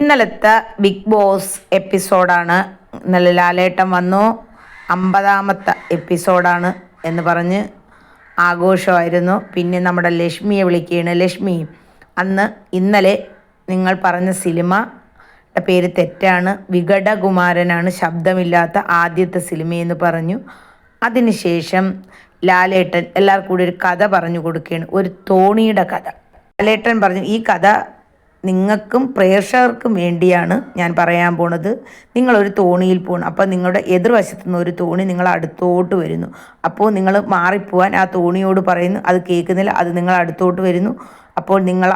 ഇന്നലത്തെ big boss എപ്പിസോഡാണ്. ഇന്നലെ ലാലേട്ടൻ വന്നു, 50ാമത്തെ എപ്പിസോഡാണ് എന്ന് പറഞ്ഞ് ആഘോഷമായിരുന്നു. പിന്നെ നമ്മുടെ ലക്ഷ്മിയെ വിളിക്കുകയാണ്. ലക്ഷ്മി, ഇന്നലെ നിങ്ങൾ പറഞ്ഞ സിനിമയുടെ പേര് തെറ്റാണ്. വികടകുമാരനാണ് ശബ്ദമില്ലാത്ത ആദ്യത്തെ സിനിമയെന്ന് പറഞ്ഞു. അതിനുശേഷം ലാലേട്ടൻ എല്ലാവർക്കും കൂടി ഒരു കഥ പറഞ്ഞു കൊടുക്കുകയാണ്, ഒരു തോണിയുടെ കഥ. ലാലേട്ടൻ പറഞ്ഞു, ഈ കഥ നിങ്ങൾക്കും പ്രേക്ഷകർക്കും വേണ്ടിയാണ് ഞാൻ പറയാൻ പോണത്. നിങ്ങളൊരു തോണിയിൽ പോകണം. അപ്പോൾ നിങ്ങളുടെ എതിർവശത്തു നിന്ന് ഒരു തോണി നിങ്ങൾ അടുത്തോട്ട് വരുന്നു. അപ്പോൾ നിങ്ങൾ മാറിപ്പോവാൻ ആ തോണിയോട് പറയുന്നു. അത് കേൾക്കുന്നില്ല, അത് നിങ്ങൾ അടുത്തോട്ട് വരുന്നു. അപ്പോൾ നിങ്ങൾ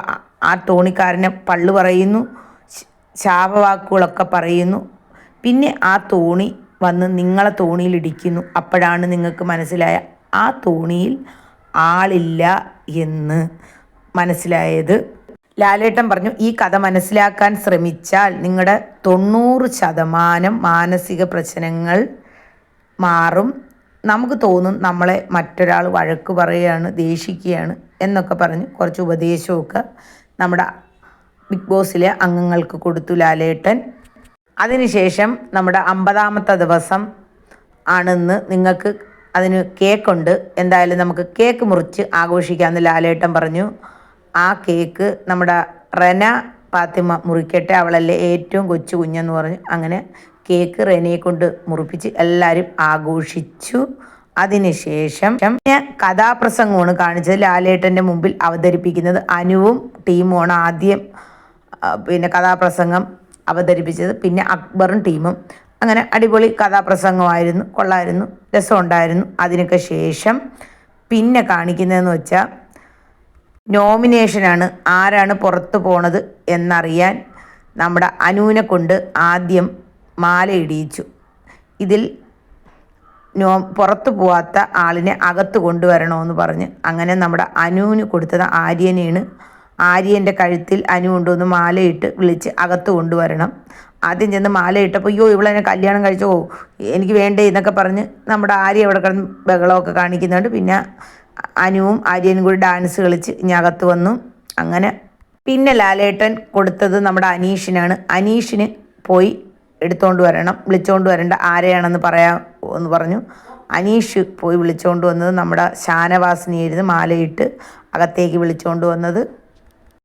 ആ തോണിക്കാരനെ പള്ളു പറയുന്നു, ശാപവാക്കുകളൊക്കെ പറയുന്നു. പിന്നെ ആ തോണി വന്ന് നിങ്ങളെ തോണിയിൽ ഇടിക്കുന്നു. അപ്പോഴാണ് നിങ്ങൾക്ക് മനസ്സിലായ ആ തോണിയിൽ ആളില്ല എന്ന് മനസ്സിലായത്. ലാലേട്ടൻ പറഞ്ഞു, ഈ കഥ മനസ്സിലാക്കാൻ ശ്രമിച്ചാൽ നിങ്ങളുടെ 90% മാനസിക പ്രശ്നങ്ങൾ മാറും. നമുക്ക് തോന്നും നമ്മളെ മറ്റൊരാൾ വഴക്ക് പറയുകയാണ്, ദേഷിക്കുകയാണ് എന്നൊക്കെ പറഞ്ഞ് കുറച്ച് ഉപദേശമൊക്കെ നമ്മുടെ ബിഗ് ബോസിലെ അംഗങ്ങൾക്ക് കൊടുത്തു ലാലേട്ടൻ. അതിനുശേഷം നമ്മുടെ 50ാമത്തെ ദിവസം ആണെന്ന്. നിങ്ങൾക്ക് അതിന് കേക്കുണ്ട്, എന്തായാലും നമുക്ക് കേക്ക് മുറിച്ച് ആഘോഷിക്കാമെന്ന് ലാലേട്ടൻ പറഞ്ഞു. ആ കേക്ക് നമ്മുടെ റെന ഫാത്തിമ മുറിക്കട്ടെ, അവളല്ലേ ഏറ്റവും കൊച്ചു കുഞ്ഞെന്ന് പറഞ്ഞു. അങ്ങനെ കേക്ക് റെനയെ കൊണ്ട് മുറിപ്പിച്ച് എല്ലാവരും ആഘോഷിച്ചു. അതിനുശേഷം കഥാപ്രസംഗമാണ് കാണിച്ചത്. ലാലേട്ടൻ്റെ മുമ്പിൽ അവതരിപ്പിക്കുന്നത് അനുവും ടീമുമാണ് ആദ്യം കഥാപ്രസംഗം അവതരിപ്പിച്ചത്. പിന്നെ അക്ബറും ടീമും. അങ്ങനെ അടിപൊളി കഥാപ്രസംഗമായിരുന്നു, കൊള്ളായിരുന്നു, രസമുണ്ടായിരുന്നു. അതിനൊക്കെ ശേഷം പിന്നെ കാണിക്കുന്നതെന്ന് വെച്ചാൽ നോമിനേഷനാണ്. ആരാണ് പുറത്തു പോണത് എന്നറിയാൻ നമ്മുടെ അനുവിനെ കൊണ്ട് ആദ്യം മാല ഇടിയിച്ചു. ഇതിൽ പുറത്തു പോവാത്ത ആളിനെ അകത്ത് കൊണ്ടുവരണമെന്ന് പറഞ്ഞ് അങ്ങനെ നമ്മുടെ അനുവിന് കൊടുത്തത് ആര്യനെയാണ്. ആര്യൻ്റെ കഴുത്തിൽ അനു കൊണ്ടുവന്ന് മാലയിട്ട് വിളിച്ച് അകത്ത് കൊണ്ടുവരണം. ആദ്യം ചെന്ന് മാലയിട്ടപ്പോൾ അയ്യോ ഇവളെന്നെ കല്യാണം കഴിച്ചോ, എനിക്ക് വേണ്ടേ എന്നൊക്കെ പറഞ്ഞ് നമ്മുടെ ആര്യ ഇവിടെ കിടന്ന് ബഹളമൊക്കെ കാണിക്കുന്നുണ്ട്. പിന്നെ അനുവും ആര്യനും കൂടി ഡാൻസ് കളിച്ച് ഇഞ്ഞകത്ത് വന്നു. അങ്ങനെ പിന്നെ ലാലേട്ടൻ കൊടുത്തത് നമ്മുടെ അനീഷിനാണ്. അനീഷിന് പോയി എടുത്തുകൊണ്ട് വരണം, വിളിച്ചുകൊണ്ട് വരേണ്ട ആരെയാണെന്ന് പറയാമെന്ന് പറഞ്ഞു. അനീഷ് പോയി വിളിച്ചുകൊണ്ട് വന്നത് നമ്മുടെ ഷാനവാസിനെയായിരുന്നു, മാലയിട്ട് അകത്തേക്ക് വിളിച്ചുകൊണ്ട് വന്നത്.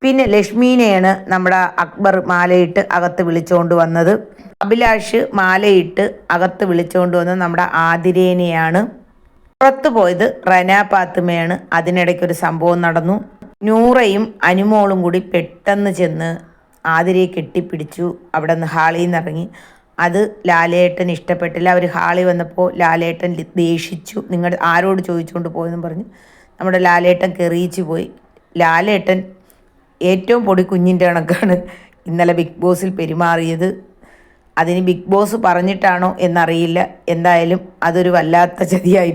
പിന്നെ ലക്ഷ്മീനെയാണ് നമ്മുടെ അക്ബർ മാലയിട്ട് അകത്ത് വിളിച്ചുകൊണ്ട് വന്നത്. അഭിലാഷ് മാലയിട്ട് അകത്ത് വിളിച്ചുകൊണ്ട് വന്നത് നമ്മുടെ ആതിരേനെയാണ്. പുറത്തു പോയത് റെന ഫാത്തിമയാണ്. അതിനിടയ്ക്കൊരു സംഭവം നടന്നു. നൂറയും അനുമോളും കൂടി പെട്ടെന്ന് ചെന്ന് ആതിരയെ കെട്ടിപ്പിടിച്ചു. അവിടെ നിന്ന് ഹാളിൽ നിന്ന് ഇറങ്ങി. അത് ലാലേട്ടൻ ഇഷ്ടപ്പെട്ടില്ല. അവർ ഹാളിൽ വന്നപ്പോൾ ലാലേട്ടൻ ദേഷിച്ചു. നിങ്ങൾ ആരോട് ചോദിച്ചുകൊണ്ട് പോയെന്ന് പറഞ്ഞ് നമ്മുടെ ലാലേട്ടൻ കെറിയിച്ചു പോയി. ലാലേട്ടൻ ഏറ്റവും പൊടി കുഞ്ഞിൻ്റെ കണക്കാണ് ഇന്നലെ ബിഗ് ബോസിൽ പെരുമാറിയത്. അതിന് ബിഗ് ബോസ് പറഞ്ഞിട്ടാണോ എന്നറിയില്ല. എന്തായാലും അതൊരു വല്ലാത്ത ചതിയായി.